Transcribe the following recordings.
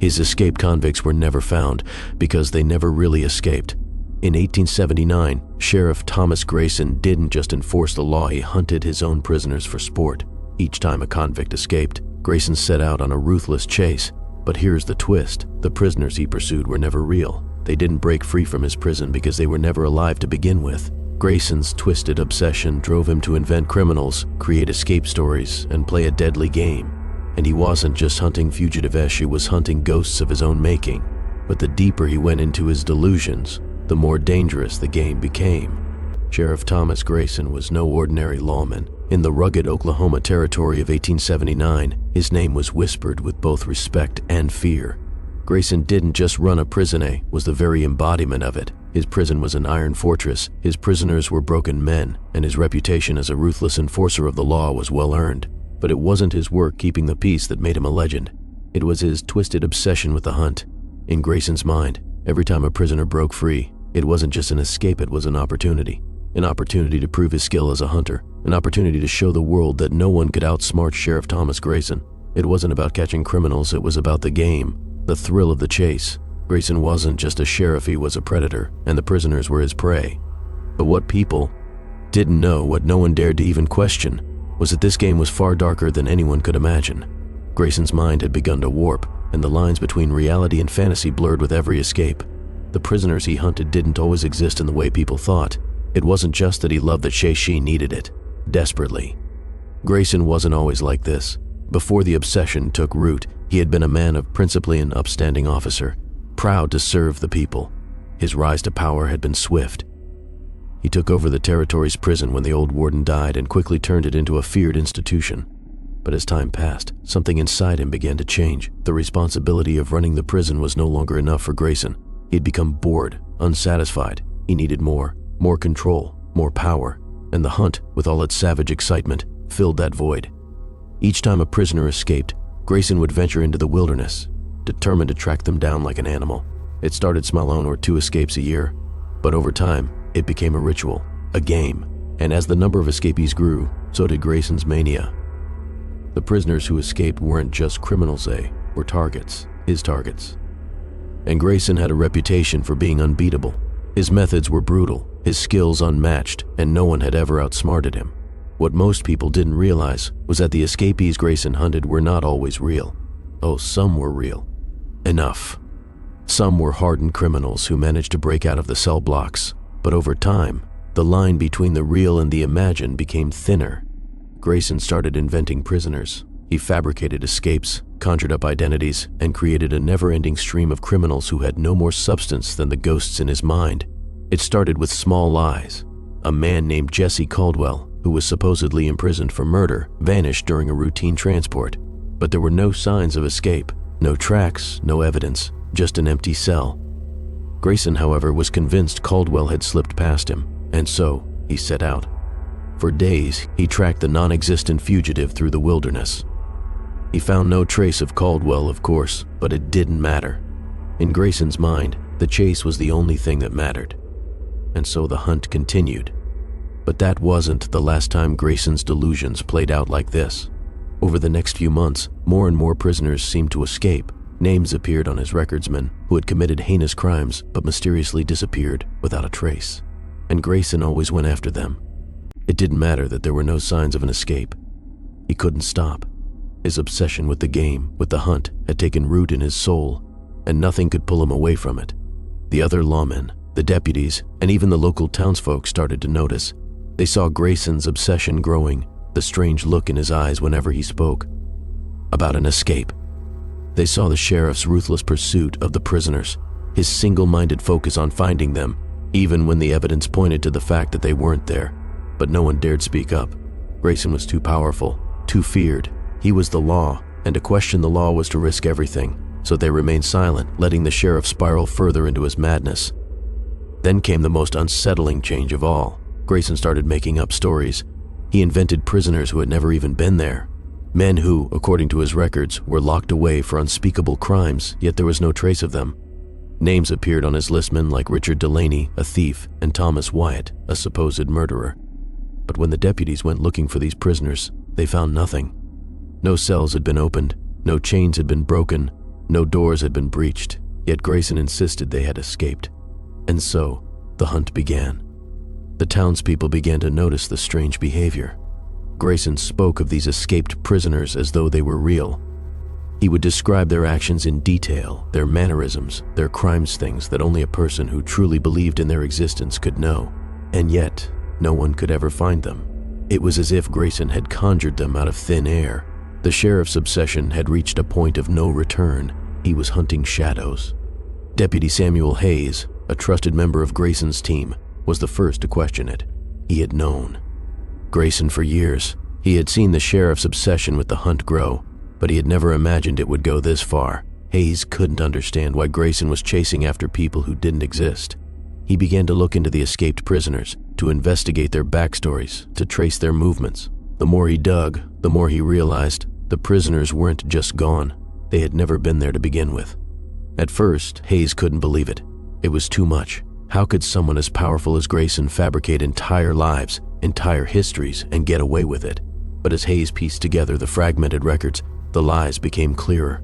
His escaped convicts were never found because they never really escaped. In 1879, Sheriff Thomas Grayson didn't just enforce the law, he hunted his own prisoners for sport. Each time a convict escaped, Grayson set out on a ruthless chase. But here's the twist: the prisoners he pursued were never real. They didn't break free from his prison because they were never alive to begin with. Grayson's twisted obsession drove him to invent criminals, create escape stories, and play a deadly game. And he wasn't just hunting fugitives, he was hunting ghosts of his own making. But the deeper he went into his delusions, the more dangerous the game became. Sheriff Thomas Grayson was no ordinary lawman. In the rugged Oklahoma territory of 1879, his name was whispered with both respect and fear. Grayson didn't just run a prison, he was the very embodiment of it. His prison was an iron fortress, his prisoners were broken men, and his reputation as a ruthless enforcer of the law was well earned. But it wasn't his work keeping the peace that made him a legend. It was his twisted obsession with the hunt. In Grayson's mind, every time a prisoner broke free, it wasn't just an escape, it was an opportunity. An opportunity to prove his skill as a hunter. An opportunity to show the world that no one could outsmart Sheriff Thomas Grayson. It wasn't about catching criminals, it was about the game, the thrill of the chase. Grayson wasn't just a sheriff, he was a predator, and the prisoners were his prey. But what people didn't know, what no one dared to even question, was that this game was far darker than anyone could imagine. Grayson's mind had begun to warp, and the lines between reality and fantasy blurred with every escape. The prisoners he hunted didn't always exist in the way people thought. It wasn't just that he loved the chase, she needed it, desperately. Grayson wasn't always like this. Before the obsession took root, he had been a man of principle, an upstanding officer, proud to serve the people. His rise to power had been swift. He took over the territory's prison when the old warden died and quickly turned it into a feared institution. But as time passed, something inside him began to change. The responsibility of running the prison was no longer enough for Grayson. He had become bored, unsatisfied. He needed more control, more power, and the hunt, with all its savage excitement, filled that void. Each time a prisoner escaped, Grayson would venture into the wilderness, determined to track them down like an animal. It started small, 1 or 2 escapes a year, but over time, it became a ritual, a game, and as the number of escapees grew, so did Grayson's mania. The prisoners who escaped weren't just criminals, they were targets, his targets. And Grayson had a reputation for being unbeatable. His methods were brutal, his skills unmatched, and no one had ever outsmarted him. What most people didn't realize was that the escapees Grayson hunted were not always real. Oh, some were real. Enough. Some were hardened criminals who managed to break out of the cell blocks. But over time, the line between the real and the imagined became thinner. Grayson started inventing prisoners. He fabricated escapes, conjured up identities, and created a never-ending stream of criminals who had no more substance than the ghosts in his mind. It started with small lies. A man named Jesse Caldwell, who was supposedly imprisoned for murder, vanished during a routine transport. But there were no signs of escape, no tracks, no evidence, just an empty cell. Grayson, however, was convinced Caldwell had slipped past him, and so he set out. For days, he tracked the non-existent fugitive through the wilderness. He found no trace of Caldwell, of course, but it didn't matter. In Grayson's mind, the chase was the only thing that mattered. And so the hunt continued. But that wasn't the last time Grayson's delusions played out like this. Over the next few months, more and more prisoners seemed to escape. Names appeared on his recordsmen who had committed heinous crimes but mysteriously disappeared without a trace. And Grayson always went after them. It didn't matter that there were no signs of an escape. He couldn't stop. His obsession with the game, with the hunt, had taken root in his soul, and nothing could pull him away from it. The other lawmen, the deputies, and even the local townsfolk started to notice. They saw Grayson's obsession growing, the strange look in his eyes whenever he spoke about an escape. They saw the sheriff's ruthless pursuit of the prisoners, his single-minded focus on finding them, even when the evidence pointed to the fact that they weren't there. But no one dared speak up. Grayson was too powerful, too feared. He was the law, and to question the law was to risk everything, so they remained silent, letting the sheriff spiral further into his madness. Then came the most unsettling change of all. Grayson started making up stories. He invented prisoners who had never even been there. Men who, according to his records, were locked away for unspeakable crimes, yet there was no trace of them. Names appeared on his listmen like Richard Delaney, a thief, and Thomas Wyatt, a supposed murderer. But when the deputies went looking for these prisoners, they found nothing. No cells had been opened, no chains had been broken, No doors had been breached, yet Grayson insisted they had escaped. And so, the hunt began. The townspeople began to notice the strange behavior. Grayson spoke of these escaped prisoners as though they were real. He would describe their actions in detail, their mannerisms, their crimes, things that only a person who truly believed in their existence could know. And yet, no one could ever find them. It was as if Grayson had conjured them out of thin air. The sheriff's obsession had reached a point of no return. He was hunting shadows. Deputy Samuel Hayes, a trusted member of Grayson's team, was the first to question it. He had known Grayson for years. He had seen the sheriff's obsession with the hunt grow, but he had never imagined it would go this far. Hayes couldn't understand why Grayson was chasing after people who didn't exist. He began to look into the escaped prisoners, to investigate their backstories, to trace their movements. The more he dug, the more he realized the prisoners weren't just gone. They had never been there to begin with. At first, Hayes couldn't believe it. It was too much. How could someone as powerful as Grayson fabricate entire lives, entire histories, and get away with it? But as Hayes pieced together the fragmented records, the lies became clearer.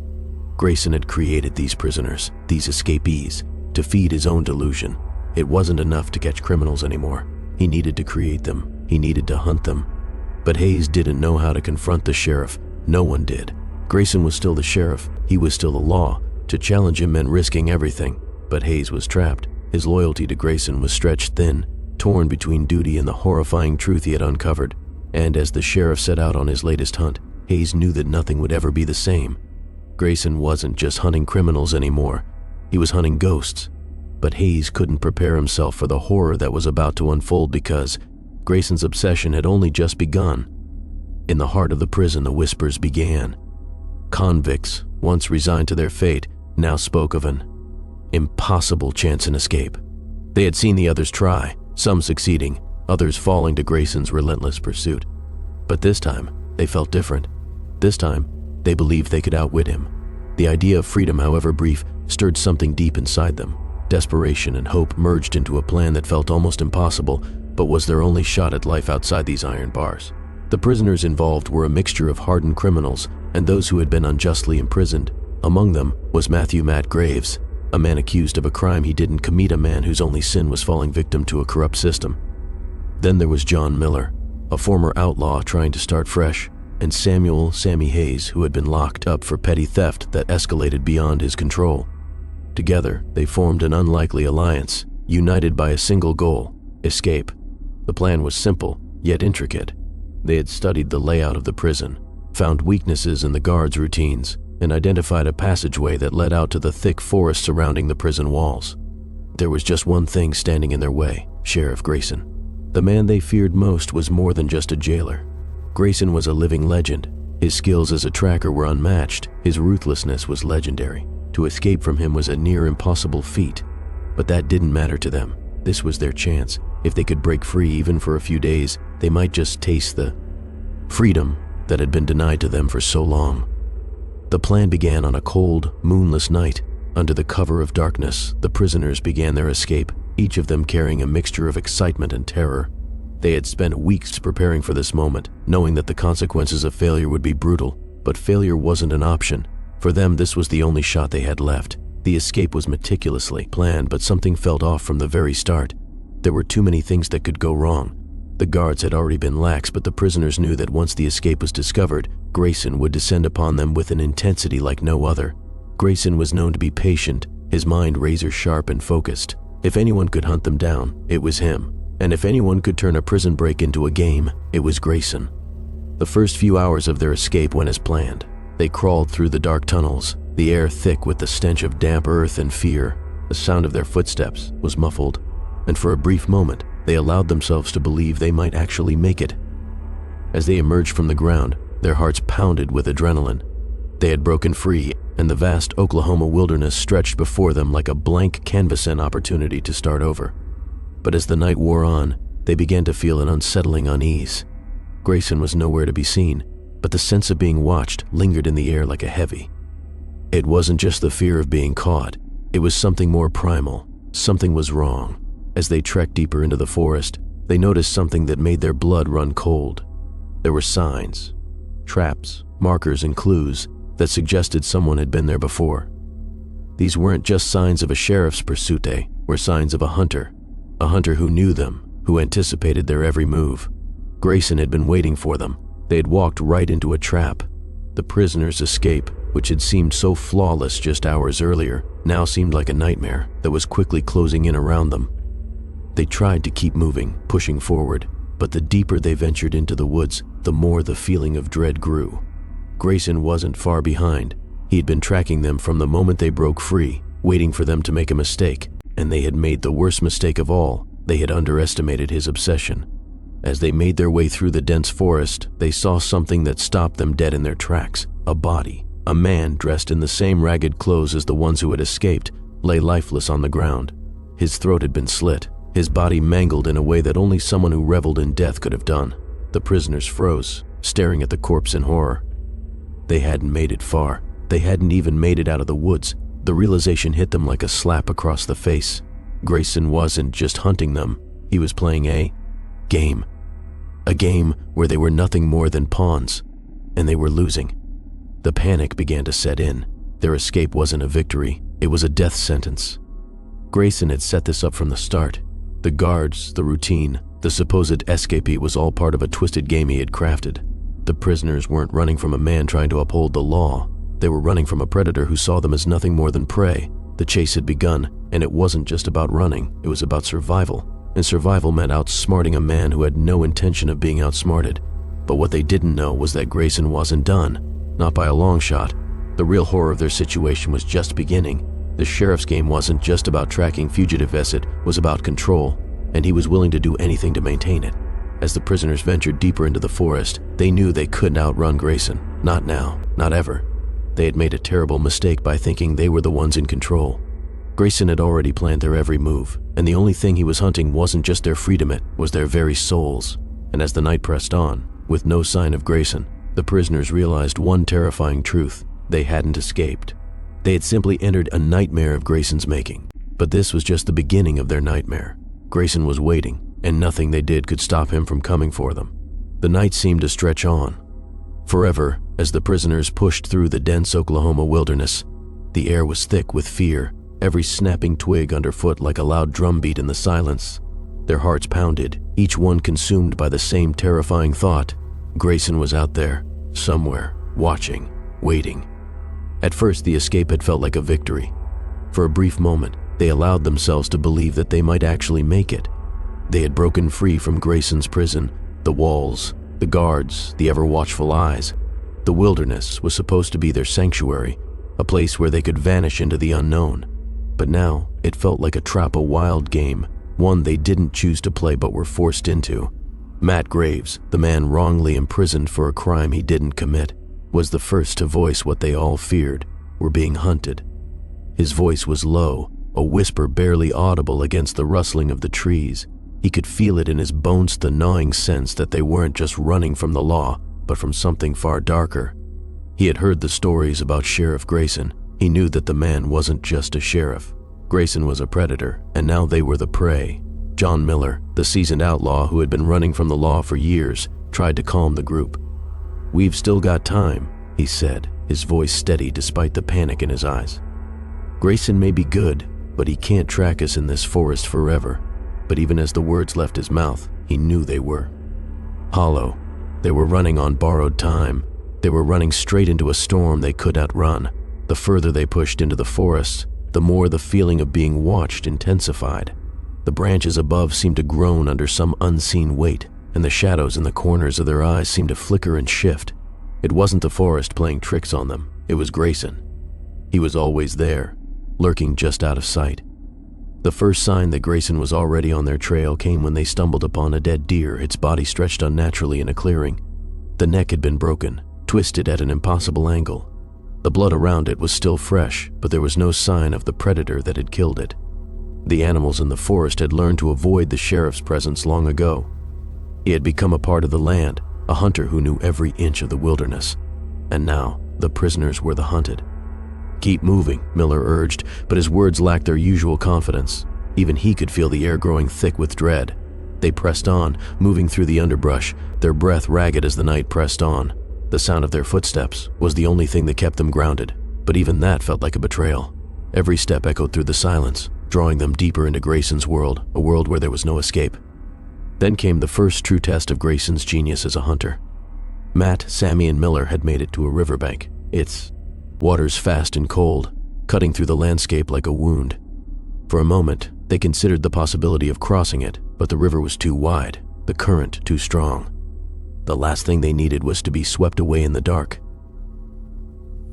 Grayson had created these prisoners, these escapees, to feed his own delusion. It wasn't enough to catch criminals anymore. He needed to create them. He needed to hunt them. But Hayes didn't know how to confront the sheriff. No one did. Grayson was still the sheriff. He was still the law. To challenge him meant risking everything. But Hayes was trapped. His loyalty to Grayson was stretched thin, torn between duty and the horrifying truth he had uncovered. And as the sheriff set out on his latest hunt, Hayes knew that nothing would ever be the same. Grayson wasn't just hunting criminals anymore. He was hunting ghosts. But Hayes couldn't prepare himself for the horror that was about to unfold because Grayson's obsession had only just begun. In the heart of the prison, the whispers began. Convicts, once resigned to their fate, now spoke of an impossible chance in escape. They had seen the others try, some succeeding, others falling to Grayson's relentless pursuit. But this time, they felt different. This time, they believed they could outwit him. The idea of freedom, however brief, stirred something deep inside them. Desperation and hope merged into a plan that felt almost impossible, but was their only shot at life outside these iron bars. The prisoners involved were a mixture of hardened criminals and those who had been unjustly imprisoned. Among them was Matthew "Matt" Graves, a man accused of a crime he didn't commit, a man whose only sin was falling victim to a corrupt system. Then there was John Miller, a former outlaw trying to start fresh, and Samuel "Sammy" Hayes, who had been locked up for petty theft that escalated beyond his control. Together, they formed an unlikely alliance, united by a single goal: escape. The plan was simple, yet intricate. They had studied the layout of the prison, found weaknesses in the guards' routines, and identified a passageway that led out to the thick forest surrounding the prison walls. There was just one thing standing in their way: Sheriff Grayson. The man they feared most was more than just a jailer. Grayson was a living legend. His skills as a tracker were unmatched. His ruthlessness was legendary. To escape from him was a near impossible feat. But that didn't matter to them. This was their chance. If they could break free even for a few days, they might just taste the freedom that had been denied to them for so long. The plan began on a cold, moonless night. Under the cover of darkness, the prisoners began their escape, each of them carrying a mixture of excitement and terror. They had spent weeks preparing for this moment, knowing that the consequences of failure would be brutal, but failure wasn't an option. For them, this was the only shot they had left. The escape was meticulously planned, but something felt off from the very start. There were too many things that could go wrong. The guards had already been lax, but the prisoners knew that once the escape was discovered, Grayson would descend upon them with an intensity like no other. Grayson was known to be patient, his mind razor-sharp and focused. If anyone could hunt them down, it was him. And if anyone could turn a prison break into a game, it was Grayson. The first few hours of their escape went as planned. They crawled through the dark tunnels, the air thick with the stench of damp earth and fear. The sound of their footsteps was muffled, and for a brief moment, they allowed themselves to believe they might actually make it. As they emerged from the ground, their hearts pounded with adrenaline. They had broken free, and the vast Oklahoma wilderness stretched before them like a blank canvas, an opportunity to start over. But as the night wore on, they began to feel an unsettling unease. Grayson was nowhere to be seen, but the sense of being watched lingered in the air like a heavy. It wasn't just the fear of being caught. It was something more primal. Something was wrong. As they trekked deeper into the forest, they noticed something that made their blood run cold. There were signs, traps, markers, and clues, that suggested someone had been there before. These weren't just signs of a sheriff's pursuit, they were signs of a hunter who knew them, who anticipated their every move. Grayson had been waiting for them. They had walked right into a trap. The prisoner's escape, which had seemed so flawless just hours earlier, now seemed like a nightmare that was quickly closing in around them. They tried to keep moving, pushing forward, but the deeper they ventured into the woods, the more the feeling of dread grew. Grayson wasn't far behind. He'd been tracking them from the moment they broke free, waiting for them to make a mistake, and they had made the worst mistake of all. They had underestimated his obsession. As they made their way through the dense forest, they saw something that stopped them dead in their tracks. A body. A man dressed in the same ragged clothes as the ones who had escaped lay lifeless on the ground. His throat had been slit, his body mangled in a way that only someone who reveled in death could have done. The prisoners froze, staring at the corpse in horror. They hadn't made it far. They hadn't even made it out of the woods. The realization hit them like a slap across the face. Grayson wasn't just hunting them. He was playing a game. A game where they were nothing more than pawns, and they were losing. The panic began to set in. Their escape wasn't a victory. It was a death sentence. Grayson had set this up from the start. The guards, the routine, the supposed escapee was all part of a twisted game he had crafted. The prisoners weren't running from a man trying to uphold the law. They were running from a predator who saw them as nothing more than prey. The chase had begun, and it wasn't just about running. It was about survival. And survival meant outsmarting a man who had no intention of being outsmarted. But what they didn't know was that Grayson wasn't done. Not by a long shot. The real horror of their situation was just beginning. The sheriff's game wasn't just about tracking fugitives, it was about control, and he was willing to do anything to maintain it. As the prisoners ventured deeper into the forest, they knew they couldn't outrun Grayson. Not now, not ever. They had made a terrible mistake by thinking they were the ones in control. Grayson had already planned their every move, and the only thing he was hunting wasn't just their freedom, it was their very souls. And as the night pressed on, with no sign of Grayson, the prisoners realized one terrifying truth: they hadn't escaped. They had simply entered a nightmare of Grayson's making. But this was just the beginning of their nightmare. Grayson was waiting, and nothing they did could stop him from coming for them. The night seemed to stretch on forever as the prisoners pushed through the dense Oklahoma wilderness. The air was thick with fear, every snapping twig underfoot like a loud drumbeat in the silence. Their hearts pounded, each one consumed by the same terrifying thought: Grayson was out there, somewhere, watching, waiting. At first, the escape had felt like a victory. For a brief moment, they allowed themselves to believe that they might actually make it. They had broken free from Grayson's prison, the walls, the guards, the ever-watchful eyes. The wilderness was supposed to be their sanctuary, a place where they could vanish into the unknown. But now, it felt like a trap, a wild game, one they didn't choose to play but were forced into. Matt Graves, the man wrongly imprisoned for a crime he didn't commit, was the first to voice what they all feared: were being hunted. His voice was low, a whisper barely audible against the rustling of the trees. He could feel it in his bones, the gnawing sense that they weren't just running from the law, but from something far darker. He had heard the stories about Sheriff Grayson. He knew that the man wasn't just a sheriff. Grayson was a predator, and now they were the prey. John Miller, the seasoned outlaw who had been running from the law for years, tried to calm the group. "We've still got time," he said, his voice steady despite the panic in his eyes. "Grayson may be good, but he can't track us in this forest forever." But even as the words left his mouth, he knew they were hollow. They were running on borrowed time. They were running straight into a storm they could not run. The further they pushed into the forest, the more the feeling of being watched intensified. The branches above seemed to groan under some unseen weight, and the shadows in the corners of their eyes seemed to flicker and shift. It wasn't the forest playing tricks on them. It was Grayson. He was always there, lurking just out of sight. The first sign that Grayson was already on their trail came when they stumbled upon a dead deer, its body stretched unnaturally in a clearing. The neck had been broken, twisted at an impossible angle. The blood around it was still fresh, but there was no sign of the predator that had killed it. The animals in the forest had learned to avoid the sheriff's presence long ago. He had become a part of the land, a hunter who knew every inch of the wilderness. And now, the prisoners were the hunted. "Keep moving," Miller urged, but his words lacked their usual confidence. Even he could feel the air growing thick with dread. They pressed on, moving through the underbrush, their breath ragged as the night pressed on. The sound of their footsteps was the only thing that kept them grounded, but even that felt like a betrayal. Every step echoed through the silence, drawing them deeper into Grayson's world, a world where there was no escape. Then came the first true test of Grayson's genius as a hunter. Matt, Sammy, and Miller had made it to a riverbank. Its waters fast and cold, cutting through the landscape like a wound. For a moment, they considered the possibility of crossing it, but the river was too wide, the current too strong. The last thing they needed was to be swept away in the dark.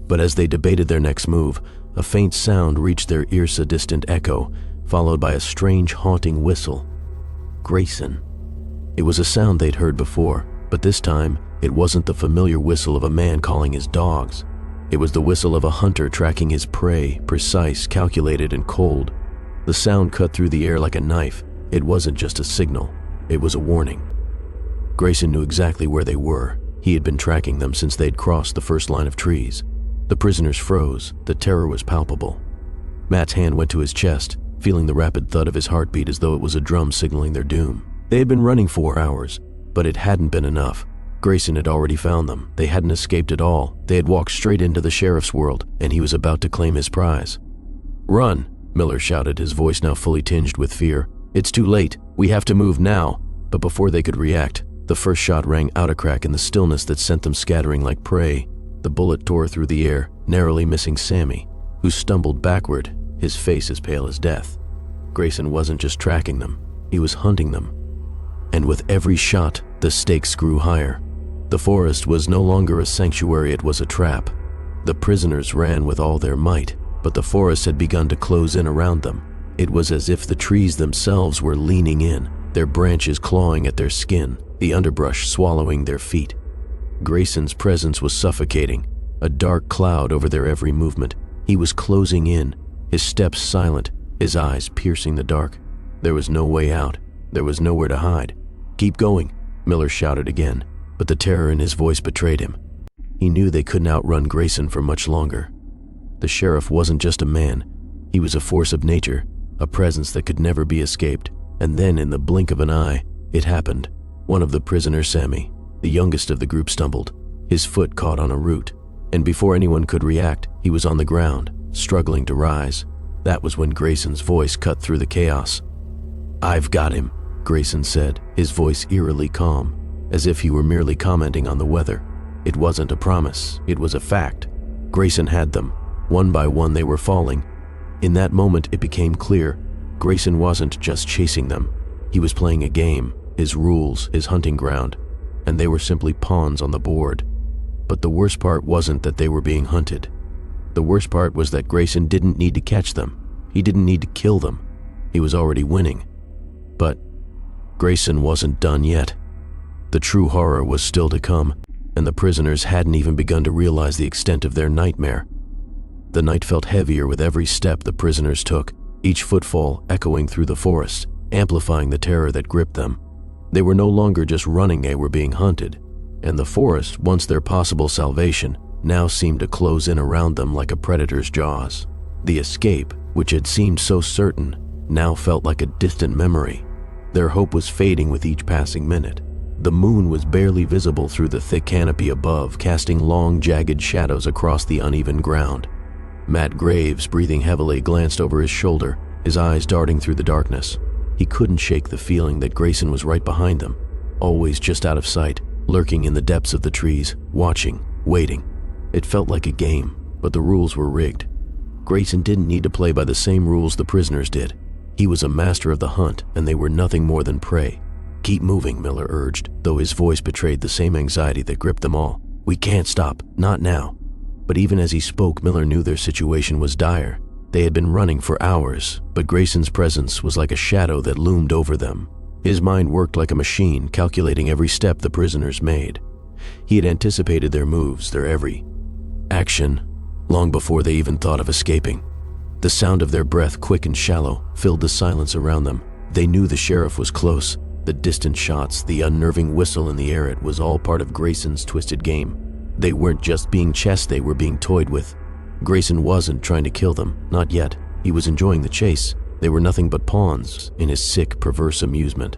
But as they debated their next move, a faint sound reached their ears, a distant echo, followed by a strange, haunting whistle. Grayson. It was a sound they'd heard before, but this time, it wasn't the familiar whistle of a man calling his dogs. It was the whistle of a hunter tracking his prey, precise, calculated, and cold. The sound cut through the air like a knife. It wasn't just a signal, it was a warning. Grayson knew exactly where they were. He had been tracking them since they'd crossed the first line of trees. The prisoners froze. The terror was palpable. Matt's hand went to his chest, feeling the rapid thud of his heartbeat as though it was a drum signaling their doom. They had been running 4 hours, but it hadn't been enough. Grayson had already found them. They hadn't escaped at all. They had walked straight into the sheriff's world, and he was about to claim his prize. "Run!" Miller shouted, his voice now fully tinged with fear. "It's too late. We have to move now." But before they could react, the first shot rang out a crack in the stillness that sent them scattering like prey. The bullet tore through the air, narrowly missing Sammy, who stumbled backward, his face as pale as death. Grayson wasn't just tracking them, he was hunting them. And with every shot, the stakes grew higher. The forest was no longer a sanctuary, it was a trap. The prisoners ran with all their might, but the forest had begun to close in around them. It was as if the trees themselves were leaning in, their branches clawing at their skin, the underbrush swallowing their feet. Grayson's presence was suffocating, a dark cloud over their every movement. He was closing in, his steps silent, his eyes piercing the dark. There was no way out. There was nowhere to hide. "Keep going," Miller shouted again, but the terror in his voice betrayed him. He knew they couldn't outrun Grayson for much longer. The sheriff wasn't just a man. He was a force of nature, a presence that could never be escaped. And then, in the blink of an eye, it happened. One of the prisoners, Sammy, the youngest of the group, stumbled. His foot caught on a root, and before anyone could react, he was on the ground, struggling to rise. That was when Grayson's voice cut through the chaos. "I've got him," Grayson said, his voice eerily calm, as if he were merely commenting on the weather. It wasn't a promise, it was a fact. Grayson had them. One by one they were falling. In that moment it became clear, Grayson wasn't just chasing them. He was playing a game, his rules, his hunting ground, and they were simply pawns on the board. But the worst part wasn't that they were being hunted. The worst part was that Grayson didn't need to catch them. He didn't need to kill them. He was already winning. But Grayson wasn't done yet. The true horror was still to come, and the prisoners hadn't even begun to realize the extent of their nightmare. The night felt heavier with every step the prisoners took, each footfall echoing through the forest, amplifying the terror that gripped them. They were no longer just running, they were being hunted. And the forest, once their possible salvation, now seemed to close in around them like a predator's jaws. The escape, which had seemed so certain, now felt like a distant memory. Their hope was fading with each passing minute. The moon was barely visible through the thick canopy above, casting long, jagged shadows across the uneven ground. Matt Graves, breathing heavily, glanced over his shoulder, his eyes darting through the darkness. He couldn't shake the feeling that Grayson was right behind them, always just out of sight, lurking in the depths of the trees, watching, waiting. It felt like a game, but the rules were rigged. Grayson didn't need to play by the same rules the prisoners did. He was a master of the hunt, and they were nothing more than prey. "Keep moving," Miller urged, though his voice betrayed the same anxiety that gripped them all. "We can't stop, not now." But even as he spoke, Miller knew their situation was dire. They had been running for hours, but Grayson's presence was like a shadow that loomed over them. His mind worked like a machine, calculating every step the prisoners made. He had anticipated their moves, their every action, long before they even thought of escaping. The sound of their breath, quick and shallow, filled the silence around them. They knew the sheriff was close. The distant shots, the unnerving whistle in the air, it was all part of Grayson's twisted game. They weren't just being chessed, they were being toyed with. Grayson wasn't trying to kill them, not yet. He was enjoying the chase. They were nothing but pawns in his sick, perverse amusement.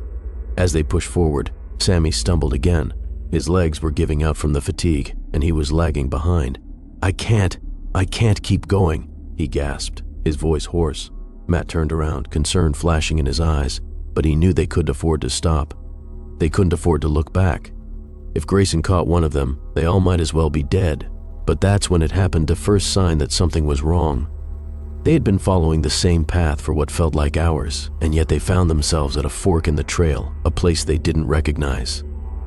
As they pushed forward, Sammy stumbled again, His legs were giving out from the fatigue, and he was lagging behind. I can't keep going," he gasped, his voice hoarse. Matt turned around, concern flashing in his eyes, but he knew they couldn't afford to stop. They couldn't afford to look back. If Grayson caught one of them, they all might as well be dead. But that's when it happened, the first sign that something was wrong. They had been following the same path for what felt like hours, and yet they found themselves at a fork in the trail, a place they didn't recognize.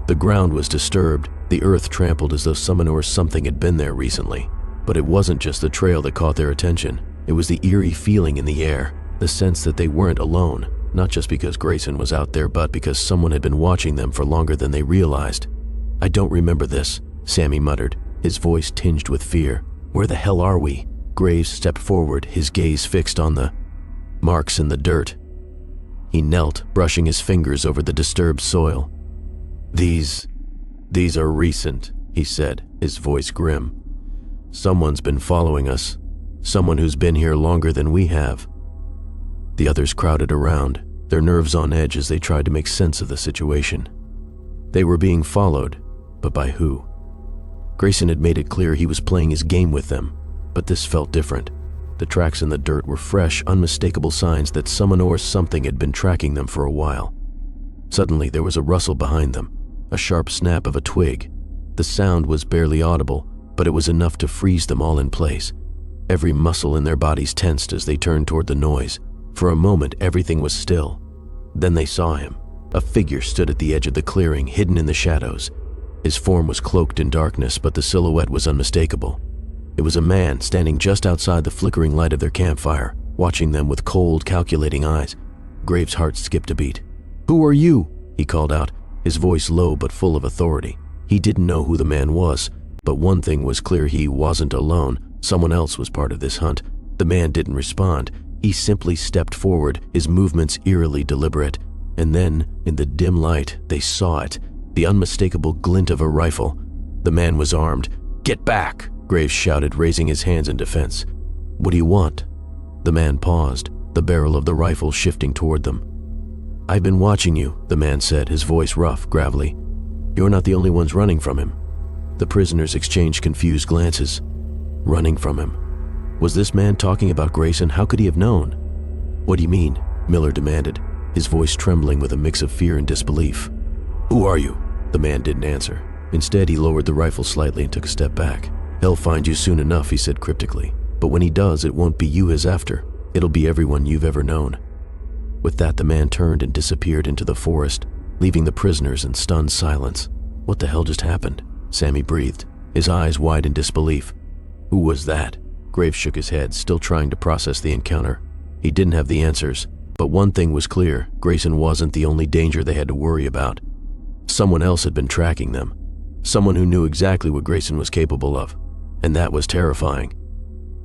The ground was disturbed, the earth trampled as though someone or something had been there recently. But it wasn't just the trail that caught their attention. It was the eerie feeling in the air, the sense that they weren't alone, not just because Grayson was out there, but because someone had been watching them for longer than they realized. "I don't remember this," Sammy muttered, his voice tinged with fear. "Where the hell are we?" Graves stepped forward, his gaze fixed on the marks in the dirt. He knelt, brushing his fingers over the disturbed soil. These are recent," he said, his voice grim. "Someone's been following us. Someone who's been here longer than we have." The others crowded around, their nerves on edge as they tried to make sense of the situation. They were being followed, but by who? Grayson had made it clear he was playing his game with them, but this felt different. The tracks in the dirt were fresh, unmistakable signs that someone or something had been tracking them for a while. Suddenly, there was a rustle behind them, a sharp snap of a twig. The sound was barely audible, but it was enough to freeze them all in place. Every muscle in their bodies tensed as they turned toward the noise. For a moment, everything was still. Then they saw him. A figure stood at the edge of the clearing, hidden in the shadows. His form was cloaked in darkness, but the silhouette was unmistakable. It was a man standing just outside the flickering light of their campfire, watching them with cold, calculating eyes. Graves' heart skipped a beat. "Who are you?" he called out, his voice low but full of authority. He didn't know who the man was, but one thing was clear: he wasn't alone. Someone else was part of this hunt. The man didn't respond. He simply stepped forward, his movements eerily deliberate. And then, in the dim light, they saw it, the unmistakable glint of a rifle. The man was armed. "Get back!" Graves shouted, raising his hands in defense. "What do you want?" The man paused, the barrel of the rifle shifting toward them. "I've been watching you," the man said, his voice rough, gravelly. "You're not the only ones running from him." The prisoners exchanged confused glances. Running from him. Was this man talking about Grayson? How could he have known? "What do you mean?" Miller demanded, his voice trembling with a mix of fear and disbelief. "Who are you?" The man didn't answer. Instead, he lowered the rifle slightly and took a step back. "He'll find you soon enough," he said cryptically. "But when he does, it won't be you he's after. It'll be everyone you've ever known." With that, the man turned and disappeared into the forest, leaving the prisoners in stunned silence. What the hell just happened? Sammy breathed, his eyes wide in disbelief. "Who was that?" Graves shook his head, still trying to process the encounter. He didn't have the answers, but one thing was clear: Grayson wasn't the only danger they had to worry about. Someone else had been tracking them. Someone who knew exactly what Grayson was capable of, and that was terrifying.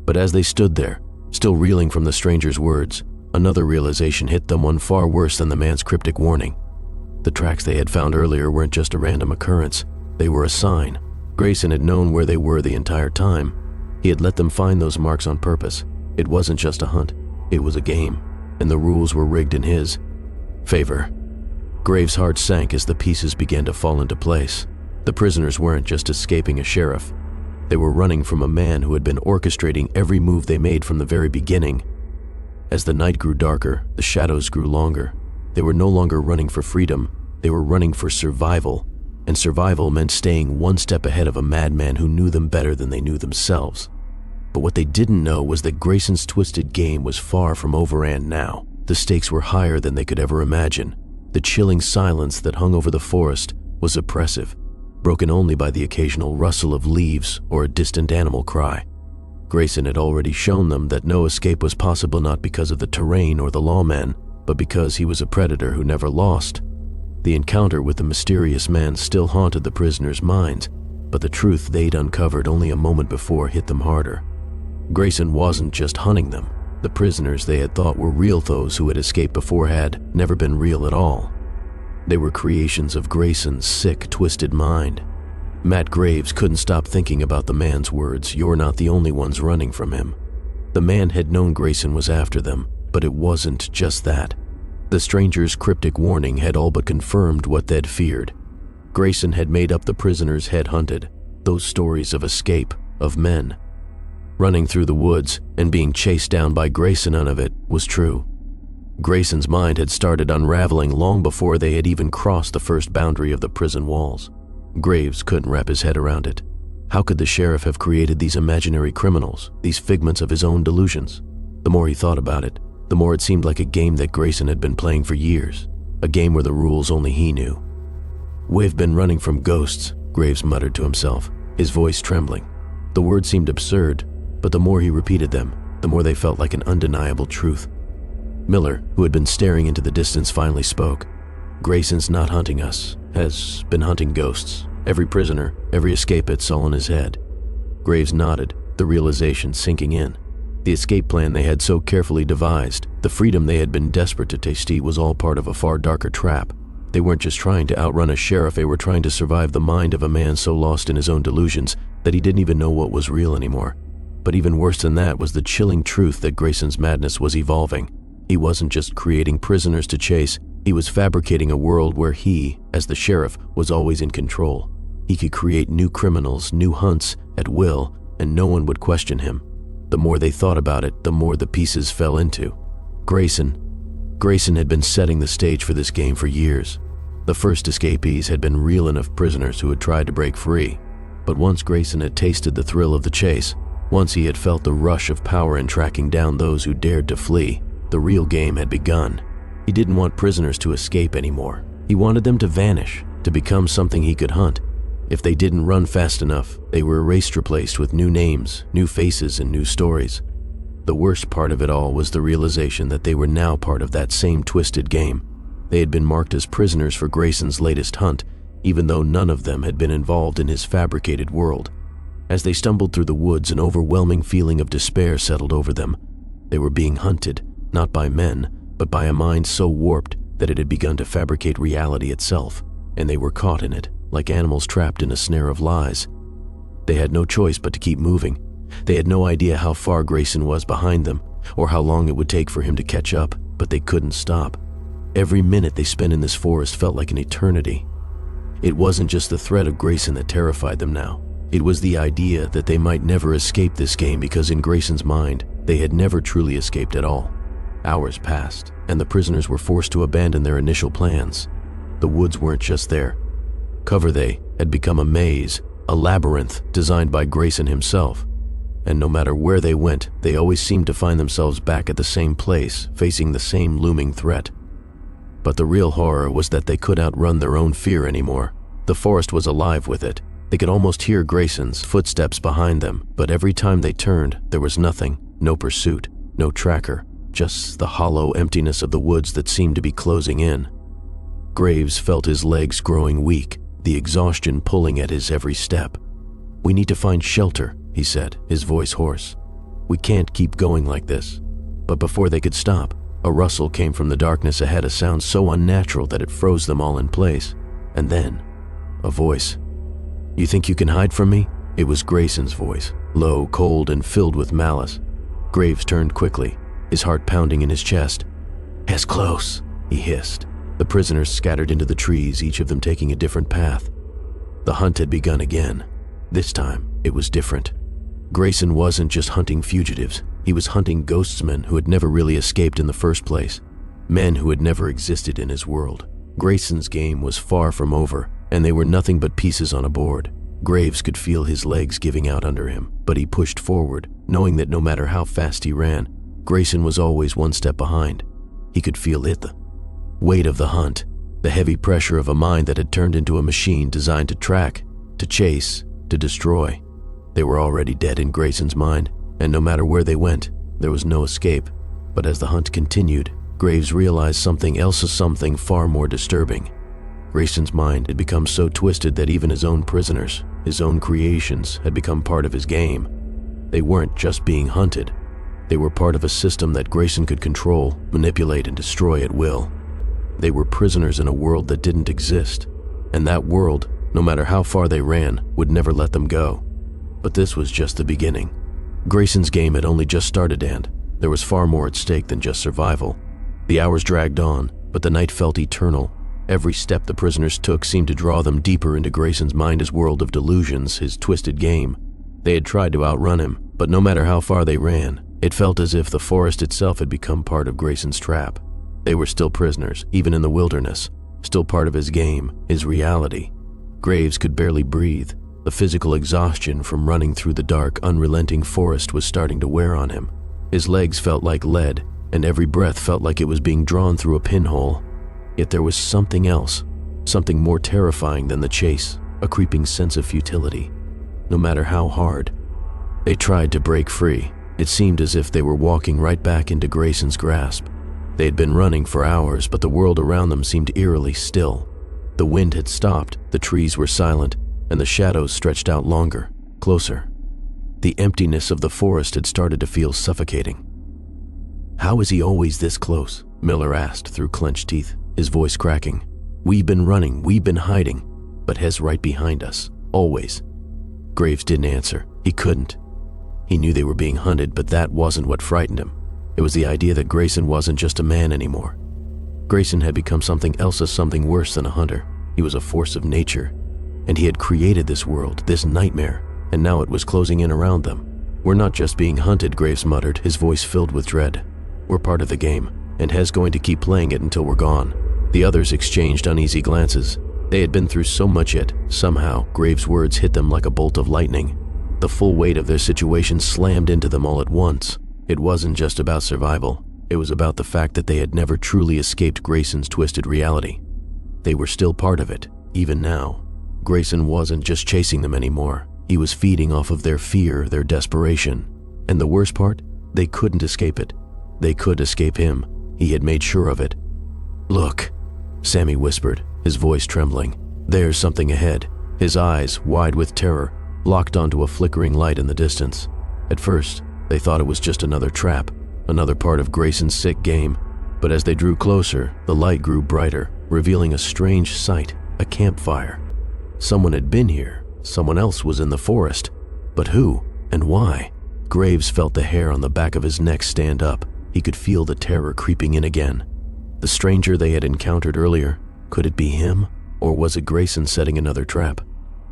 But as they stood there, still reeling from the stranger's words, another realization hit them, one far worse than the man's cryptic warning. The tracks they had found earlier weren't just a random occurrence. They were a sign. Grayson had known where they were the entire time. He had let them find those marks on purpose. It wasn't just a hunt. It was a game, and the rules were rigged in his favor. Graves' heart sank as the pieces began to fall into place. The prisoners weren't just escaping a sheriff. They were running from a man who had been orchestrating every move they made from the very beginning. As the night grew darker, the shadows grew longer. They were no longer running for freedom. They were running for survival. And survival meant staying one step ahead of a madman who knew them better than they knew themselves. But what they didn't know was that Grayson's twisted game was far from over, and now the stakes were higher than they could ever imagine. The chilling silence that hung over the forest was oppressive, broken only by the occasional rustle of leaves or a distant animal cry. Grayson had already shown them that no escape was possible, not because of the terrain or the lawmen, but because he was a predator who never lost. The encounter with the mysterious man still haunted the prisoners' minds, but the truth they'd uncovered only a moment before hit them harder. Grayson wasn't just hunting them. The prisoners they had thought were real, those who had escaped before, had never been real at all. They were creations of Grayson's sick, twisted mind. Matt Graves couldn't stop thinking about the man's words, "You're not the only ones running from him." The man had known Grayson was after them, but it wasn't just that. The stranger's cryptic warning had all but confirmed what they'd feared. Grayson had made up the prisoners head-hunted, those stories of escape, of men. Running through the woods and being chased down by Grayson, none of it was true. Grayson's mind had started unraveling long before they had even crossed the first boundary of the prison walls. Graves couldn't wrap his head around it. How could the sheriff have created these imaginary criminals, these figments of his own delusions? The more he thought about it, the more it seemed like a game that Grayson had been playing for years, a game where the rules only he knew. "We've been running from ghosts," Graves muttered to himself, his voice trembling. The words seemed absurd, but the more he repeated them, the more they felt like an undeniable truth. Miller, who had been staring into the distance, finally spoke. "Grayson's not hunting us, has been hunting ghosts. Every prisoner, every escapist's all in his head." Graves nodded, the realization sinking in. The escape plan they had so carefully devised, the freedom they had been desperate to taste, was all part of a far darker trap. They weren't just trying to outrun a sheriff, they were trying to survive the mind of a man so lost in his own delusions that he didn't even know what was real anymore. But even worse than that was the chilling truth that Grayson's madness was evolving. He wasn't just creating prisoners to chase, he was fabricating a world where he, as the sheriff, was always in control. He could create new criminals, new hunts, at will, and no one would question him. The more they thought about it, the more the pieces fell into. Grayson had been setting the stage for this game for years. The first escapees had been real enough prisoners who had tried to break free. But once Grayson had tasted the thrill of the chase, once he had felt the rush of power in tracking down those who dared to flee, the real game had begun. He didn't want prisoners to escape anymore. He wanted them to vanish, to become something he could hunt. If they didn't run fast enough, they were erased, replaced with new names, new faces, and new stories. The worst part of it all was the realization that they were now part of that same twisted game. They had been marked as prisoners for Grayson's latest hunt, even though none of them had been involved in his fabricated world. As they stumbled through the woods, an overwhelming feeling of despair settled over them. They were being hunted, not by men, but by a mind so warped that it had begun to fabricate reality itself, and they were caught in it, like animals trapped in a snare of lies. They had no choice but to keep moving. They had no idea how far Grayson was behind them, or how long it would take for him to catch up, but they couldn't stop. Every minute they spent in this forest felt like an eternity. It wasn't just the threat of Grayson that terrified them now. It was the idea that they might never escape this game, because in Grayson's mind, they had never truly escaped at all. Hours passed, and the prisoners were forced to abandon their initial plans. The woods weren't just their cover, they had become a maze, a labyrinth designed by Grayson himself. And no matter where they went, they always seemed to find themselves back at the same place, facing the same looming threat. But the real horror was that they couldn't outrun their own fear anymore. The forest was alive with it. They could almost hear Grayson's footsteps behind them, but every time they turned, there was nothing, no pursuit, no tracker, just the hollow emptiness of the woods that seemed to be closing in. Graves felt his legs growing weak, the exhaustion pulling at his every step. "We need to find shelter," he said, his voice hoarse. "We can't keep going like this." But before they could stop, a rustle came from the darkness ahead, a sound so unnatural that it froze them all in place. And then, a voice. "You think you can hide from me?" It was Grayson's voice, low, cold, and filled with malice. Graves turned quickly, his heart pounding in his chest. "As close," he hissed. The prisoners scattered into the trees, each of them taking a different path. The hunt had begun again. This time, it was different. Grayson wasn't just hunting fugitives. He was hunting ghostsmen who had never really escaped in the first place, men who had never existed in his world. Grayson's game was far from over, and they were nothing but pieces on a board. Graves could feel his legs giving out under him, but he pushed forward, knowing that no matter how fast he ran, Grayson was always one step behind. He could feel it, the weight of the hunt, the heavy pressure of a mind that had turned into a machine designed to track, to chase, to destroy. They were already dead in Grayson's mind, and no matter where they went, there was no escape. But as the hunt continued, Graves realized something else, something far more disturbing. Grayson's mind had become so twisted that even his own prisoners, his own creations, had become part of his game. They weren't just being hunted. They were part of a system that Grayson could control, manipulate, and destroy at will. They were prisoners in a world that didn't exist, and that world, no matter how far they ran, would never let them go. But this was just the beginning. Grayson's game had only just started, and there was far more at stake than just survival. The hours dragged on, but the night felt eternal. Every step the prisoners took seemed to draw them deeper into Grayson's mind, his world of delusions, his twisted game. They had tried to outrun him, but no matter how far they ran, it felt as if the forest itself had become part of Grayson's trap. They were still prisoners, even in the wilderness, still part of his game, his reality. Graves could barely breathe. The physical exhaustion from running through the dark, unrelenting forest was starting to wear on him. His legs felt like lead, and every breath felt like it was being drawn through a pinhole. Yet there was something else, something more terrifying than the chase, a creeping sense of futility. No matter how hard they tried to break free, it seemed as if they were walking right back into Grayson's grasp. They had been running for hours, but the world around them seemed eerily still. The wind had stopped, the trees were silent, and the shadows stretched out longer, closer. The emptiness of the forest had started to feel suffocating. "How is he always this close?" Miller asked through clenched teeth, his voice cracking. "We've been running, we've been hiding, but Hes right behind us, always." Graves didn't answer. He couldn't. He knew they were being hunted, but that wasn't what frightened him. It was the idea that Grayson wasn't just a man anymore. Grayson had become something else, something worse than a hunter. He was a force of nature, and he had created this world, this nightmare, and now it was closing in around them. "We're not just being hunted," Graves muttered, his voice filled with dread. "We're part of the game, and Hes going to keep playing it until we're gone." The others exchanged uneasy glances. They had been through so much, yet somehow Graves' words hit them like a bolt of lightning. The full weight of their situation slammed into them all at once. It wasn't just about survival. It was about the fact that they had never truly escaped Grayson's twisted reality. They were still part of it, even now. Grayson wasn't just chasing them anymore. He was feeding off of their fear, their desperation. And the worst part? They couldn't escape it. They could escape him. He had made sure of it. "Look," Sammy whispered, his voice trembling. "There's something ahead." His eyes, wide with terror, locked onto a flickering light in the distance. At first, they thought it was just another trap, another part of Grayson's sick game. But as they drew closer, the light grew brighter, revealing a strange sight, a campfire. Someone had been here. Someone else was in the forest. But who and why? Graves felt the hair on the back of his neck stand up. He could feel the terror creeping in again. The stranger they had encountered earlier, could it be him? Or was it Grayson setting another trap?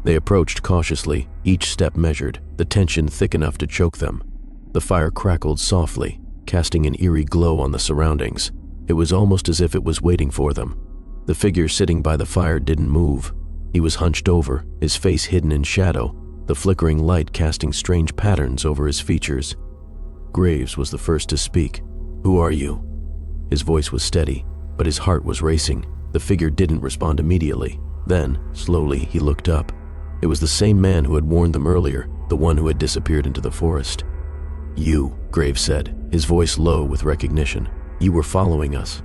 They approached cautiously, each step measured, the tension thick enough to choke them. The fire crackled softly, casting an eerie glow on the surroundings. It was almost as if it was waiting for them. The figure sitting by the fire didn't move. He was hunched over, his face hidden in shadow, the flickering light casting strange patterns over his features. Graves was the first to speak. "Who are you?" His voice was steady, but his heart was racing. The figure didn't respond immediately. Then, slowly, he looked up. It was the same man who had warned them earlier, the one who had disappeared into the forest. "You," Graves said, his voice low with recognition. "You were following us."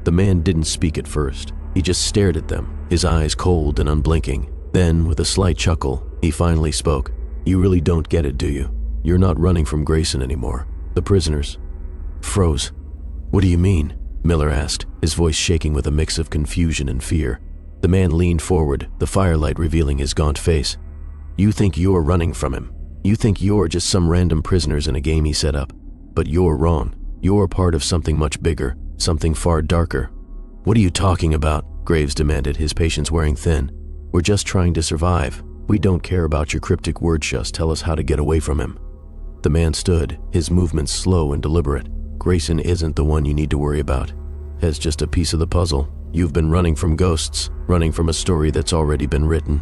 The man didn't speak at first. He just stared at them, his eyes cold and unblinking. Then, with a slight chuckle, he finally spoke. "You really don't get it, do you? You're not running from Grayson anymore. The prisoners froze." "What do you mean?" Miller asked, his voice shaking with a mix of confusion and fear. The man leaned forward, the firelight revealing his gaunt face. "You think you're running from him. You think you're just some random prisoners in a game he set up. But you're wrong. You're part of something much bigger, something far darker." "What are you talking about?" Graves demanded, his patience wearing thin. "We're just trying to survive. We don't care about your cryptic words, just tell us how to get away from him." The man stood, his movements slow and deliberate. "Grayson isn't the one you need to worry about. Hes just a piece of the puzzle. You've been running from ghosts, running from a story that's already been written."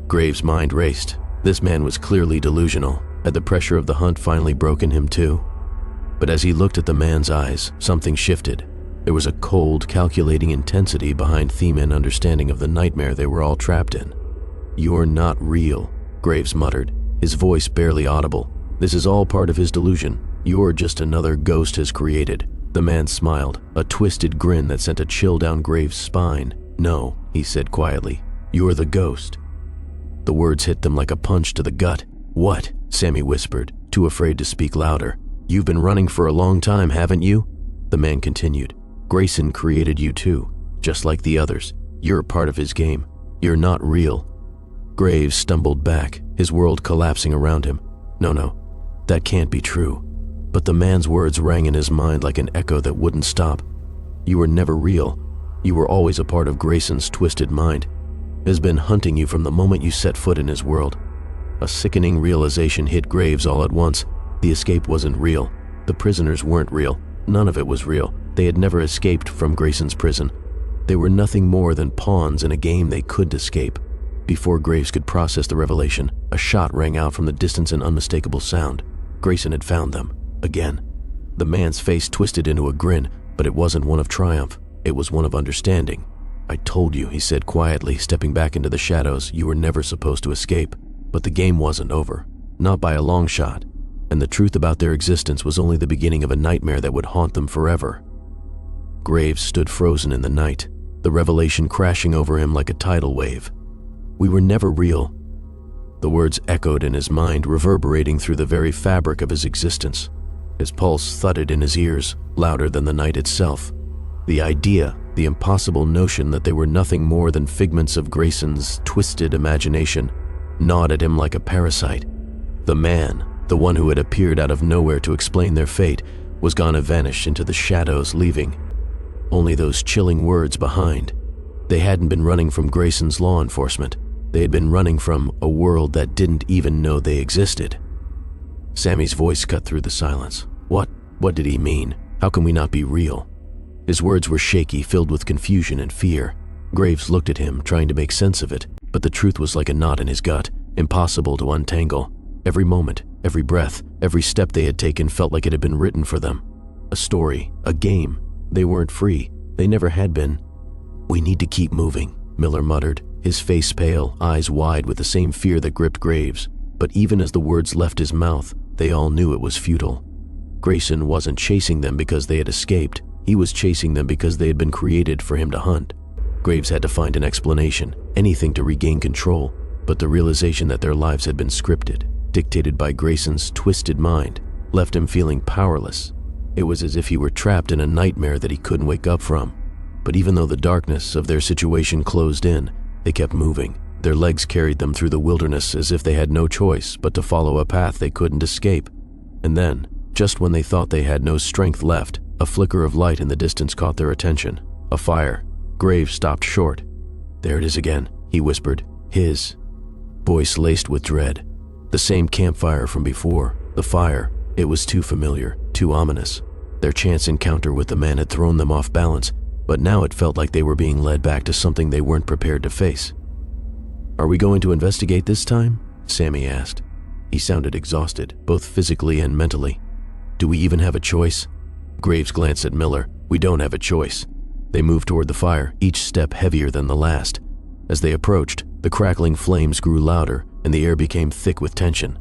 Graves' mind raced. This man was clearly delusional. Had the pressure of the hunt finally broken him too? But as he looked at the man's eyes, something shifted. There was a cold, calculating intensity behind Themen's understanding of the nightmare they were all trapped in. "You're not real," Graves muttered, his voice barely audible. "This is all part of his delusion. You're just another ghost has created." The man smiled, a twisted grin that sent a chill down Graves' spine. "No," he said quietly, "you're the ghost." The words hit them like a punch to the gut. "What?" Sammy whispered, too afraid to speak louder. "You've been running for a long time, haven't you?" The man continued. "Grayson created you too, just like the others. You're part of his game. You're not real." Graves stumbled back, his world collapsing around him. No, that can't be true. But the man's words rang in his mind like an echo that wouldn't stop. "You were never real. You were always a part of Grayson's twisted mind. It has been hunting you from the moment you set foot in his world. A sickening realization hit Graves all at once. The escape wasn't real. The prisoners weren't real. None of it was real. They had never escaped from Grayson's prison. They were nothing more than pawns in a game they couldn't escape. Before Graves could process the revelation, a shot rang out from the distance, an unmistakable sound. Grayson had found them. Again. The man's face twisted into a grin, but it wasn't one of triumph. It was one of understanding. "I told you," he said quietly, stepping back into the shadows. "You were never supposed to escape." But the game wasn't over. Not by a long shot. And the truth about their existence was only the beginning of a nightmare that would haunt them forever. Graves stood frozen in the night, the revelation crashing over him like a tidal wave. "We were never real." The words echoed in his mind, reverberating through the very fabric of his existence. His pulse thudded in his ears, louder than the night itself. The idea, the impossible notion that they were nothing more than figments of Grayson's twisted imagination, gnawed at him like a parasite. The man, the one who had appeared out of nowhere to explain their fate, was gone and vanished into the shadows, leaving only those chilling words behind. They hadn't been running from Grayson's law enforcement. They had been running from a world that didn't even know they existed. Sammy's voice cut through the silence. What did he mean? How can we not be real? His words were shaky, filled with confusion and fear. Graves looked at him, trying to make sense of it, but the truth was like a knot in his gut, impossible to untangle. Every moment, every breath, every step they had taken felt like it had been written for them. A story, a game. They weren't free. They never had been. "We need to keep moving," Miller muttered, his face pale, eyes wide with the same fear that gripped Graves. But even as the words left his mouth, they all knew it was futile. Grayson wasn't chasing them because they had escaped. He was chasing them because they had been created for him to hunt. Graves had to find an explanation, anything to regain control, but the realization that their lives had been scripted, dictated by Grayson's twisted mind, left him feeling powerless. It was as if he were trapped in a nightmare that he couldn't wake up from. But even though the darkness of their situation closed in, they kept moving. Their legs carried them through the wilderness as if they had no choice but to follow a path they couldn't escape. And then, just when they thought they had no strength left, a flicker of light in the distance caught their attention. A fire. Graves stopped short. "There it is again," he whispered, his voice laced with dread. The same campfire from before. The fire. It was too familiar, too ominous. Their chance encounter with the man had thrown them off balance, but now it felt like they were being led back to something they weren't prepared to face. "Are we going to investigate this time?" Sammy asked. He sounded exhausted, both physically and mentally. "Do we even have a choice?" Graves glanced at Miller. "We don't have a choice." They moved toward the fire, each step heavier than the last. As they approached, the crackling flames grew louder and the air became thick with tension.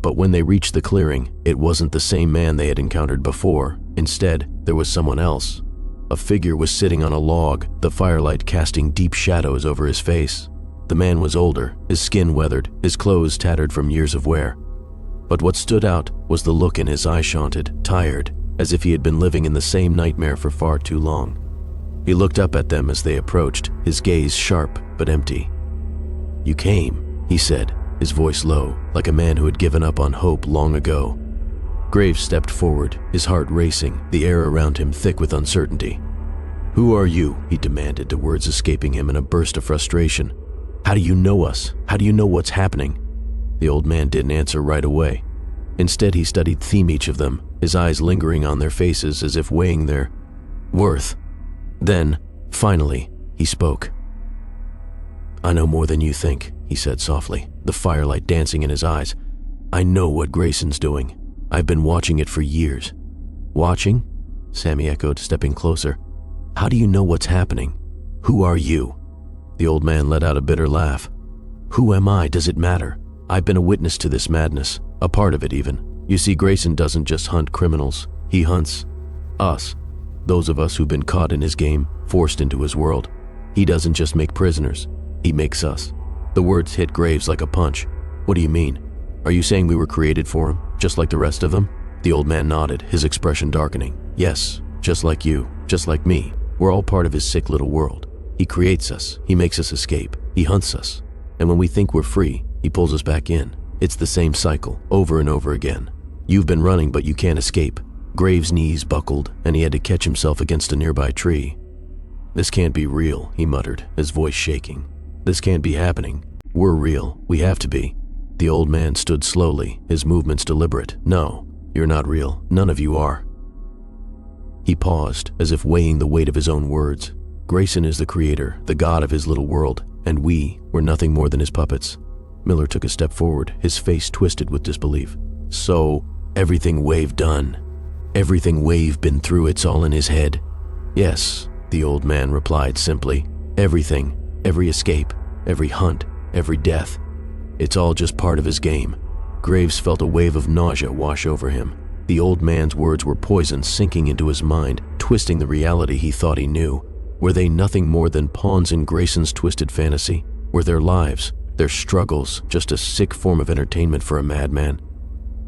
But when they reached the clearing, it wasn't the same man they had encountered before. Instead, there was someone else. A figure was sitting on a log, the firelight casting deep shadows over his face. The man was older, his skin weathered, his clothes tattered from years of wear. But what stood out was the look in his eyes, shunted, tired, as if he had been living in the same nightmare for far too long. He looked up at them as they approached, his gaze sharp but empty. "You came," he said, his voice low, like a man who had given up on hope long ago. Graves stepped forward, his heart racing, the air around him thick with uncertainty. "Who are you?" he demanded, the words escaping him in a burst of frustration. "How do you know us? How do you know what's happening?" The old man didn't answer right away. Instead, he studied each of them, his eyes lingering on their faces as if weighing their worth. Then, finally, he spoke. "I know more than you think," he said softly, the firelight dancing in his eyes. "I know what Grayson's doing. I've been watching it for years." "Watching?" Sammy echoed, stepping closer. "How do you know what's happening? Who are you?" The old man let out a bitter laugh. "Who am I? Does it matter? I've been a witness to this madness, a part of it even. You see, Grayson doesn't just hunt criminals. He hunts us, those of us who've been caught in his game, forced into his world. He doesn't just make prisoners. He makes us." The words hit Graves like a punch. "What do you mean? Are you saying we were created for him, just like the rest of them?" The old man nodded, his expression darkening. "Yes, just like you, just like me. We're all part of his sick little world. He creates us, he makes us escape, he hunts us. And when we think we're free, he pulls us back in. It's the same cycle, over and over again. You've been running, but you can't escape." Graves' knees buckled, and he had to catch himself against a nearby tree. "This can't be real," he muttered, his voice shaking. "This can't be happening. We're real. We have to be." The old man stood slowly, his movements deliberate. "No, you're not real. None of you are." He paused, as if weighing the weight of his own words. Grayson is the creator, the god of his little world, and we were nothing more than his puppets. Miller took a step forward, his face twisted with disbelief. "So, everything Wave done, everything Wave been through, it's all in his head?" "Yes," the old man replied simply. "Everything, every escape, every hunt, every death. It's all just part of his game." Graves felt a wave of nausea wash over him. The old man's words were poison sinking into his mind, twisting the reality he thought he knew. Were they nothing more than pawns in Grayson's twisted fantasy? Were their lives, their struggles, just a sick form of entertainment for a madman?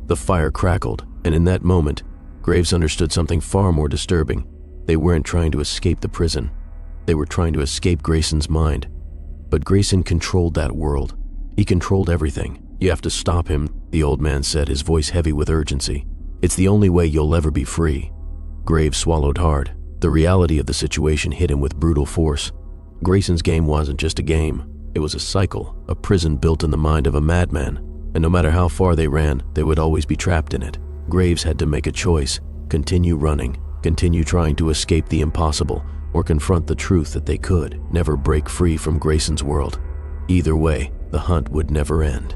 The fire crackled, and in that moment, Graves understood something far more disturbing. They weren't trying to escape the prison. They were trying to escape Grayson's mind. But Grayson controlled that world. He controlled everything. "You have to stop him," the old man said, his voice heavy with urgency. "It's the only way you'll ever be free." Graves swallowed hard. The reality of the situation hit him with brutal force. Grayson's game wasn't just a game. It was a cycle, a prison built in the mind of a madman. And no matter how far they ran, they would always be trapped in it. Graves had to make a choice: continue running, continue trying to escape the impossible, or confront the truth that they could never break free from Grayson's world. Either way, the hunt would never end.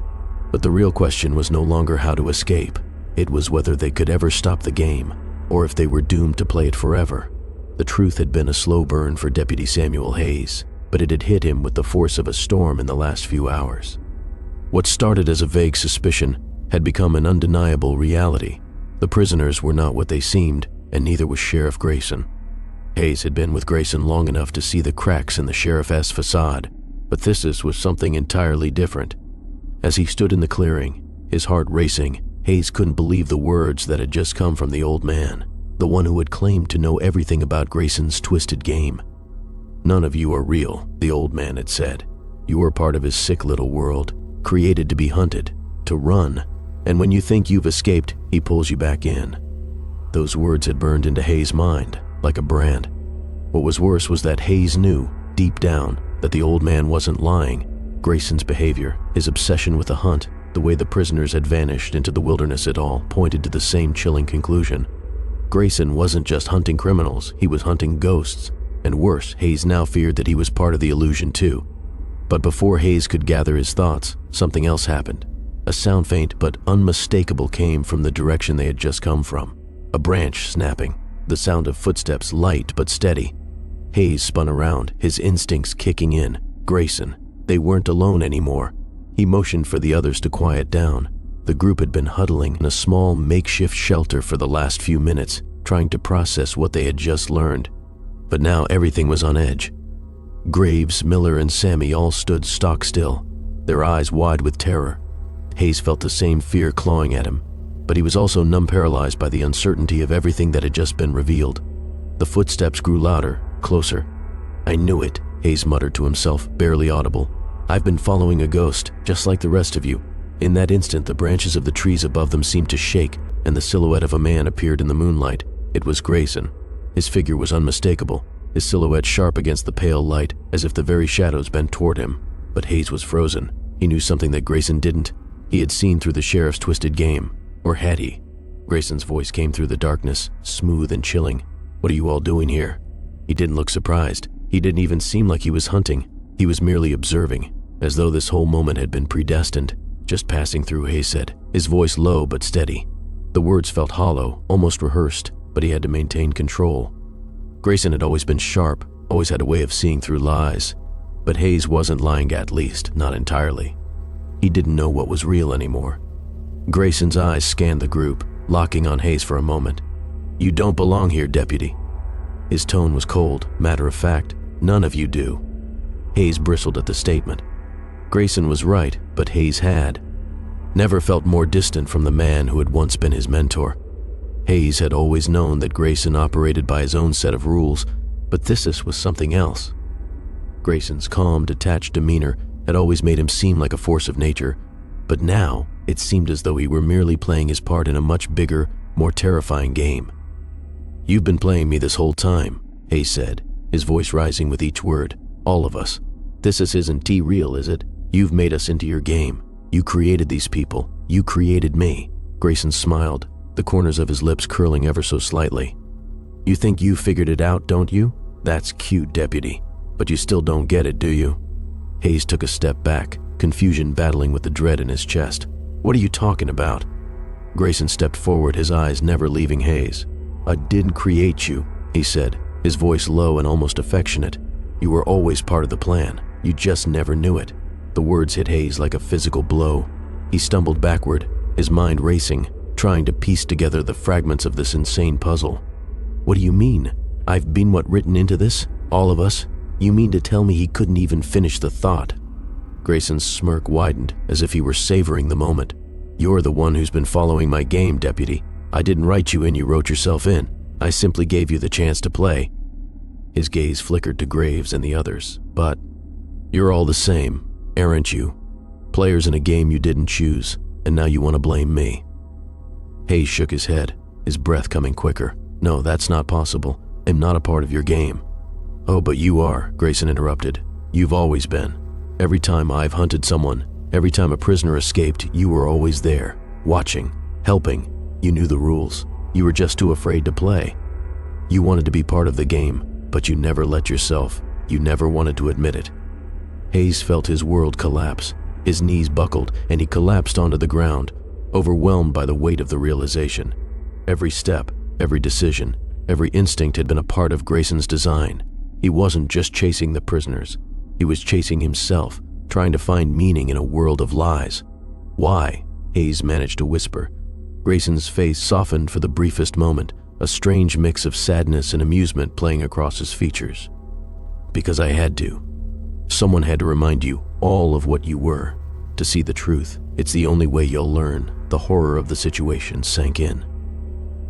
But the real question was no longer how to escape. It was whether they could ever stop the game, or if they were doomed to play it forever. The truth had been a slow burn for Deputy Samuel Hayes, but it had hit him with the force of a storm in the last few hours. What started as a vague suspicion had become an undeniable reality. The prisoners were not what they seemed, and neither was Sheriff Grayson. Hayes had been with Grayson long enough to see the cracks in the sheriff's facade, but this was something entirely different. As he stood in the clearing, his heart racing, Hayes couldn't believe the words that had just come from the old man, the one who had claimed to know everything about Grayson's twisted game. "None of you are real," the old man had said. "You are part of his sick little world, created to be hunted, to run, and when you think you've escaped, he pulls you back in." Those words had burned into Hayes' mind like a brand. What was worse was that Hayes knew, deep down, that the old man wasn't lying. Grayson's behavior, his obsession with the hunt, the way the prisoners had vanished into the wilderness, it all pointed to the same chilling conclusion. Grayson wasn't just hunting criminals, he was hunting ghosts. And worse, Hayes now feared that he was part of the illusion too. But before Hayes could gather his thoughts, something else happened. A sound, faint but unmistakable, came from the direction they had just come from. A branch snapping, the sound of footsteps light but steady. Hayes spun around, his instincts kicking in. Grayson. They weren't alone anymore. He motioned for the others to quiet down. The group had been huddling in a small makeshift shelter for the last few minutes, trying to process what they had just learned. But now everything was on edge. Graves, Miller, and Sammy all stood stock still, their eyes wide with terror. Hayes felt the same fear clawing at him, but he was also numb-paralyzed by the uncertainty of everything that had just been revealed. The footsteps grew louder, closer. "I knew it," Hayes muttered to himself, barely audible. "I've been following a ghost, just like the rest of you." In that instant, the branches of the trees above them seemed to shake, and the silhouette of a man appeared in the moonlight. It was Grayson. His figure was unmistakable, his silhouette sharp against the pale light, as if the very shadows bent toward him. But Hayes was frozen. He knew something that Grayson didn't. He had seen through the sheriff's twisted game. Or had he? Grayson's voice came through the darkness, smooth and chilling. "What are you all doing here?" He didn't look surprised. He didn't even seem like he was hunting. He was merely observing, as though this whole moment had been predestined. "Just passing through," Hayes said, his voice low but steady. The words felt hollow, almost rehearsed, but he had to maintain control. Grayson had always been sharp, always had a way of seeing through lies. But Hayes wasn't lying, at least, not entirely. He didn't know what was real anymore. Grayson's eyes scanned the group, locking on Hayes for a moment. "You don't belong here, Deputy." His tone was cold, matter-of-fact. "None of you do." Hayes bristled at the statement. Grayson was right, but Hayes had never felt more distant from the man who had once been his mentor. Hayes had always known that Grayson operated by his own set of rules, but this was something else. Grayson's calm, detached demeanor had always made him seem like a force of nature, but now it seemed as though he were merely playing his part in a much bigger, more terrifying game. "You've been playing me this whole time," Hayes said, his voice rising with each word. "All of us. This isn't real, is it? You've made us into your game. You created these people. You created me." Grayson smiled, the corners of his lips curling ever so slightly. "You think you figured it out, don't you? That's cute, deputy. But you still don't get it, do you?" Hayes took a step back, confusion battling with the dread in his chest. "What are you talking about?" Grayson stepped forward, his eyes never leaving Hayes. "I didn't create you," he said, his voice low and almost affectionate. "You were always part of the plan. You just never knew it." The words hit Hayes like a physical blow. He stumbled backward, his mind racing, trying to piece together the fragments of this insane puzzle. "What do you mean? I've been written into this? All of us? You mean to tell me he couldn't even finish the thought?" Grayson's smirk widened as if he were savoring the moment. "You're the one who's been following my game, deputy. I didn't write you in, you wrote yourself in. I simply gave you the chance to play." His gaze flickered to Graves and the others. "But you're all the same, aren't you? Players in a game you didn't choose, and now you want to blame me." Hayes shook his head, his breath coming quicker. "No, that's not possible. I'm not a part of your game." "Oh, but you are," Grayson interrupted. "You've always been. Every time I've hunted someone, every time a prisoner escaped, you were always there, watching, helping. You knew the rules. You were just too afraid to play. You wanted to be part of the game, but you never let yourself. You never wanted to admit it." Hayes felt his world collapse. His knees buckled, and he collapsed onto the ground, overwhelmed by the weight of the realization. Every step, every decision, every instinct had been a part of Grayson's design. He wasn't just chasing the prisoners. He was chasing himself, trying to find meaning in a world of lies. "Why?" Hayes managed to whisper. Grayson's face softened for the briefest moment, a strange mix of sadness and amusement playing across his features. "Because I had to. Someone had to remind you all of what you were. To see the truth, it's the only way you'll learn." The horror of the situation sank in.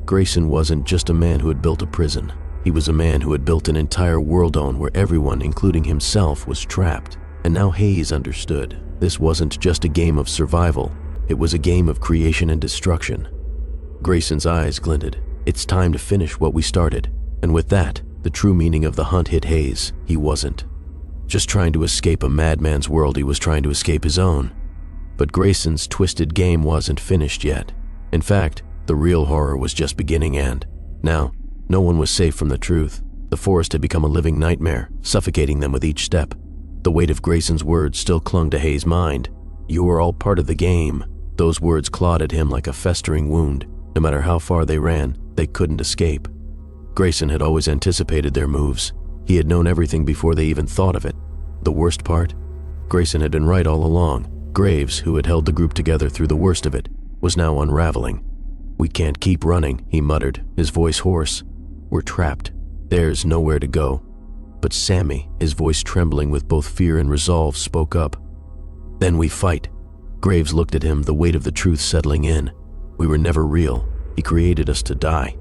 Grayson wasn't just a man who had built a prison. He was a man who had built an entire world on where everyone, including himself, was trapped. And now Hayes understood. This wasn't just a game of survival. It was a game of creation and destruction. Grayson's eyes glinted. "It's time to finish what we started." And with that, the true meaning of the hunt hit Hayes. He wasn't just trying to escape a madman's world, he was trying to escape his own. But Grayson's twisted game wasn't finished yet. In fact, the real horror was just beginning, and now, no one was safe from the truth. The forest had become a living nightmare, suffocating them with each step. The weight of Grayson's words still clung to Hayes' mind. "You were all part of the game." Those words clawed at him like a festering wound. No matter how far they ran, they couldn't escape. Grayson had always anticipated their moves. He had known everything before they even thought of it. The worst part? Grayson had been right all along. Graves, who had held the group together through the worst of it, was now unraveling. "We can't keep running," he muttered, his voice hoarse. "We're trapped. There's nowhere to go." But Sammy, his voice trembling with both fear and resolve, spoke up. "Then we fight." Graves looked at him, the weight of the truth settling in. "We were never real. He created us to die."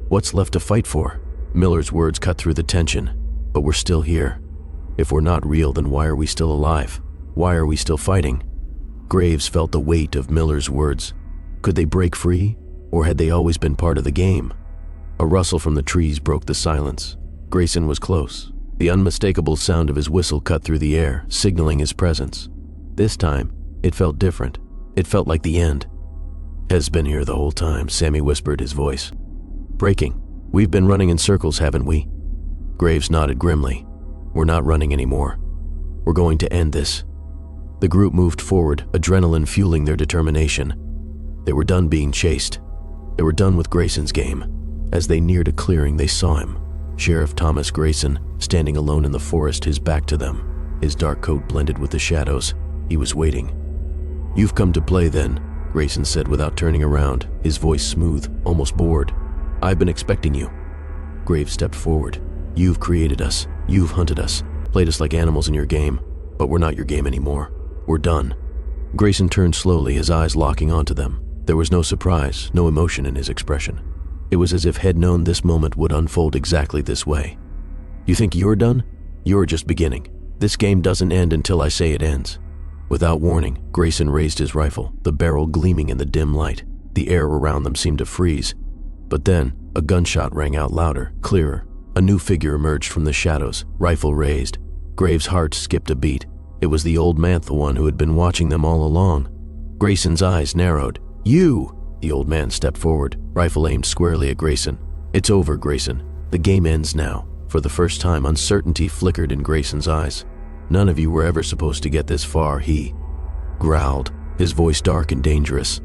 "What's left to fight for?" Miller's words cut through the tension. "But we're still here. If we're not real, then why are we still alive? Why are we still fighting?" Graves felt the weight of Miller's words. Could they break free, or had they always been part of the game? A rustle from the trees broke the silence. Grayson was close. The unmistakable sound of his whistle cut through the air, signaling his presence. This time, it felt different. It felt like the end. "Has been here the whole time," Sammy whispered, his voice breaking. "We've been running in circles, haven't we?" Graves nodded grimly. "We're not running anymore. We're going to end this." The group moved forward, adrenaline fueling their determination. They were done being chased. They were done with Grayson's game. As they neared a clearing, they saw him, Sheriff Thomas Grayson, standing alone in the forest, his back to them. His dark coat blended with the shadows. He was waiting. "You've come to play then," Grayson said without turning around, his voice smooth, almost bored. "I've been expecting you." Graves stepped forward. "You've created us. You've hunted us, played us like animals in your game, but we're not your game anymore. We're done." Grayson turned slowly, his eyes locking onto them. There was no surprise, no emotion in his expression. It was as if he'd known this moment would unfold exactly this way. "You think you're done? You're just beginning. This game doesn't end until I say it ends." Without warning, Grayson raised his rifle, the barrel gleaming in the dim light. The air around them seemed to freeze. But then, a gunshot rang out louder, clearer, A new figure emerged from the shadows, rifle raised. Graves' heart skipped a beat. It was the old man, the one who had been watching them all along. Grayson's eyes narrowed. "You!" The old man stepped forward, rifle aimed squarely at Grayson. "It's over, Grayson. The game ends now." For the first time, uncertainty flickered in Grayson's eyes. "None of you were ever supposed to get this far," he growled, his voice dark and dangerous.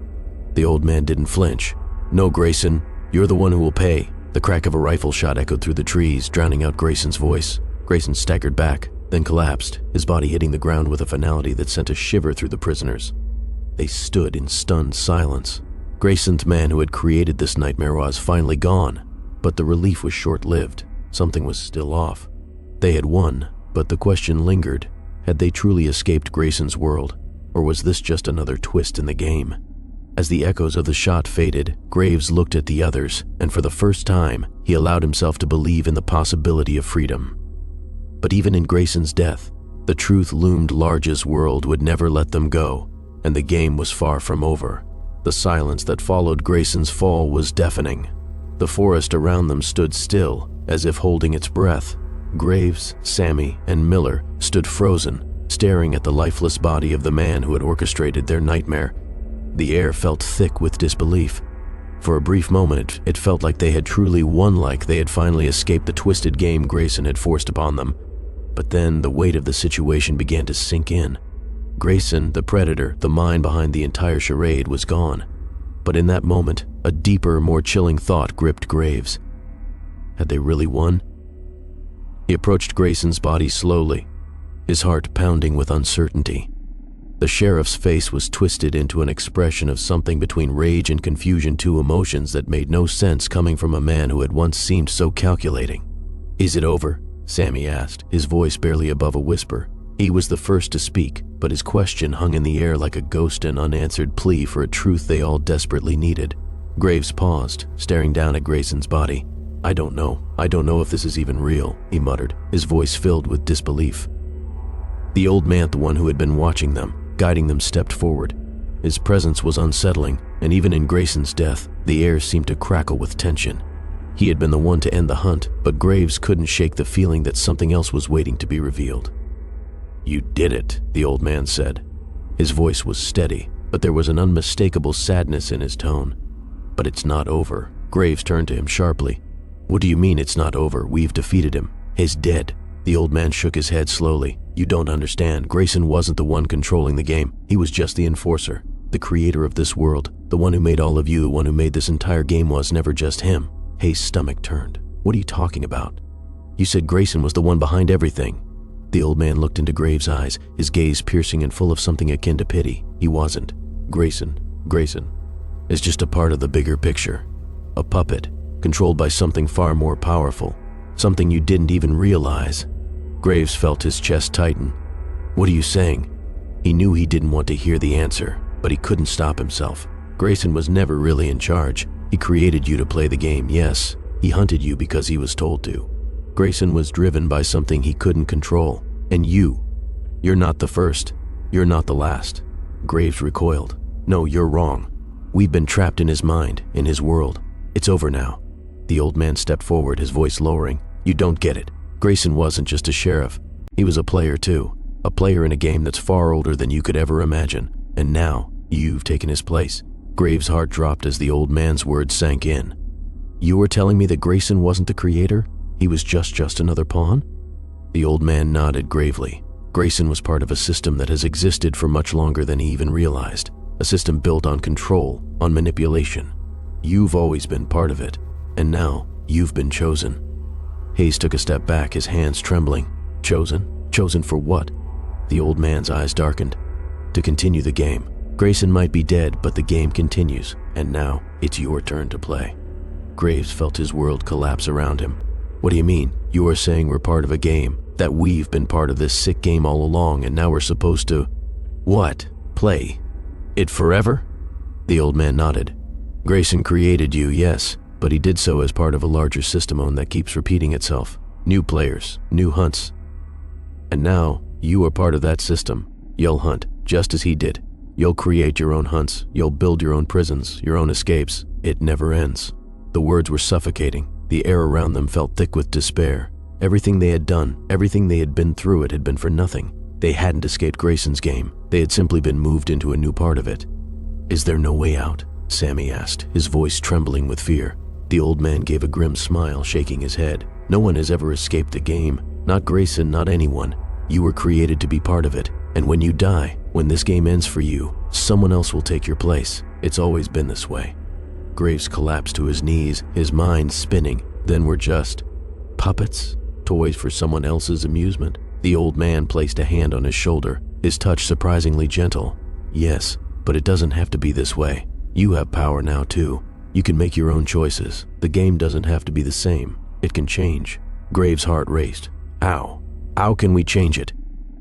The old man didn't flinch. "No, Grayson, you're the one who will pay." The crack of a rifle shot echoed through the trees, drowning out Grayson's voice. Grayson staggered back, then collapsed, his body hitting the ground with a finality that sent a shiver through the prisoners. They stood in stunned silence. Grayson's man who had created this nightmare was finally gone, but the relief was short-lived. Something was still off. They had won, but the question lingered. Had they truly escaped Grayson's world, or was this just another twist in the game? As the echoes of the shot faded, Graves looked at the others, and for the first time, he allowed himself to believe in the possibility of freedom. But even in Grayson's death, the truth loomed large. His world would never let them go, and the game was far from over. The silence that followed Grayson's fall was deafening. The forest around them stood still, as if holding its breath. Graves, Sammy, and Miller stood frozen, staring at the lifeless body of the man who had orchestrated their nightmare. The air felt thick with disbelief. For a brief moment, it felt like they had truly won, like they had finally escaped the twisted game Grayson had forced upon them. But then the weight of the situation began to sink in. Grayson, the predator, the mind behind the entire charade, was gone. But in that moment, a deeper, more chilling thought gripped Graves. Had they really won? He approached Grayson's body slowly, his heart pounding with uncertainty. The sheriff's face was twisted into an expression of something between rage and confusion, two emotions that made no sense coming from a man who had once seemed so calculating. "Is it over?" Sammy asked, his voice barely above a whisper. He was the first to speak, but his question hung in the air like a ghost, an unanswered plea for a truth they all desperately needed. Graves paused, staring down at Grayson's body. I don't know if this is even real," he muttered, his voice filled with disbelief. The old man, the one who had been watching them, guiding them, stepped forward. His presence was unsettling, and even in Grayson's death, the air seemed to crackle with tension. He had been the one to end the hunt, but Graves couldn't shake the feeling that something else was waiting to be revealed. "You did it," the old man said. His voice was steady, but there was an unmistakable sadness in his tone. "But it's not over." Graves turned to him sharply. "What do you mean it's not over? We've defeated him. He's dead." The old man shook his head slowly. "You don't understand. Grayson wasn't the one controlling the game. He was just the enforcer, the creator of this world, the one who made all of you, the one who made this entire game. Was never just him." Hayes' stomach turned. "What are you talking about? You said Grayson was the one behind everything." The old man looked into Graves' eyes, his gaze piercing and full of something akin to pity. "He wasn't. Grayson is just a part of the bigger picture. A puppet, controlled by something far more powerful, something you didn't even realize." Graves felt his chest tighten. "What are you saying?" He knew he didn't want to hear the answer, but he couldn't stop himself. Grayson was never really in charge. He created you to play the game, yes. He hunted you because he was told to. Grayson was driven by something he couldn't control. And you're not the first. You're not the last. Graves recoiled. "No, you're wrong. We've been trapped in his mind, in his world. It's over now." The old man stepped forward, his voice lowering. "You don't get it. Grayson wasn't just a sheriff. He was a player too. A player in a game that's far older than you could ever imagine. And now, you've taken his place." Graves' heart dropped as the old man's words sank in. "You were telling me that Grayson wasn't the creator? He was just another pawn?" The old man nodded gravely. Grayson was part of a system that has existed for much longer than he even realized. A system built on control, on manipulation. You've always been part of it, and now you've been chosen. Hayes took a step back, his hands trembling. Chosen? Chosen for what? The old man's eyes darkened. To continue the game. Grayson might be dead, but the game continues, and now it's your turn to play. Graves felt his world collapse around him. What do you mean? You are saying we're part of a game, that we've been part of this sick game all along, and now we're supposed to… What? Play it forever? The old man nodded. Grayson created you, yes, but he did so as part of a larger system that keeps repeating itself. New players, new hunts. And now, you are part of that system. You'll hunt, just as he did. You'll create your own hunts, you'll build your own prisons, your own escapes. It never ends. The words were suffocating. The air around them felt thick with despair. Everything they had done, everything they had been through, it had been for nothing. They hadn't escaped Grayson's game. They had simply been moved into a new part of it. "Is there no way out?" Sammy asked, his voice trembling with fear. The old man gave a grim smile, shaking his head. "No one has ever escaped the game. Not Grayson, not anyone. You were created to be part of it. And when you die, when this game ends for you, someone else will take your place. It's always been this way." Graves collapsed to his knees, his mind spinning. Then we're just puppets? Toys for someone else's amusement? The old man placed a hand on his shoulder, his touch surprisingly gentle. "Yes, but it doesn't have to be this way. You have power now too. You can make your own choices. The game doesn't have to be the same. It can change." Graves' heart raced. "How? How can we change it?"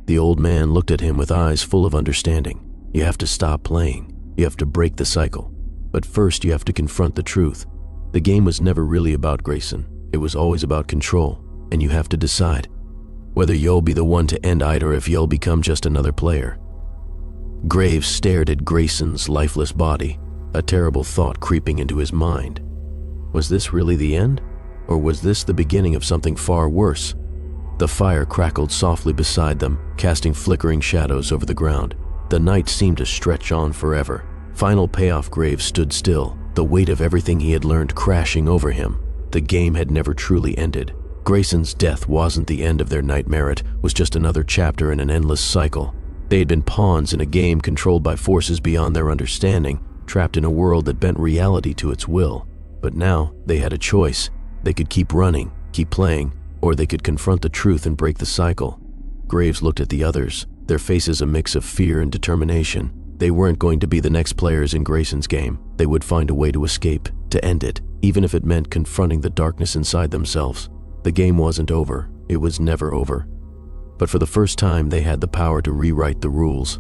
The old man looked at him with eyes full of understanding. "You have to stop playing. You have to break the cycle. But first you have to confront the truth. The game was never really about Grayson. It was always about control, and you have to decide whether you'll be the one to end it or if you'll become just another player." Graves stared at Grayson's lifeless body, a terrible thought creeping into his mind. Was this really the end? Or was this the beginning of something far worse? The fire crackled softly beside them, casting flickering shadows over the ground. The night seemed to stretch on forever. Final payoff. Graves stood still, the weight of everything he had learned crashing over him. The game had never truly ended. Grayson's death wasn't the end of their nightmare. It was just another chapter in an endless cycle. They had been pawns in a game controlled by forces beyond their understanding, trapped in a world that bent reality to its will. But now they had a choice. They could keep running, keep playing, or they could confront the truth and break the cycle. Graves looked at the others, their faces a mix of fear and determination. They weren't going to be the next players in Grayson's game. They would find a way to escape, to end it, even if it meant confronting the darkness inside themselves. The game wasn't over. It was never over. But for the first time, they had the power to rewrite the rules.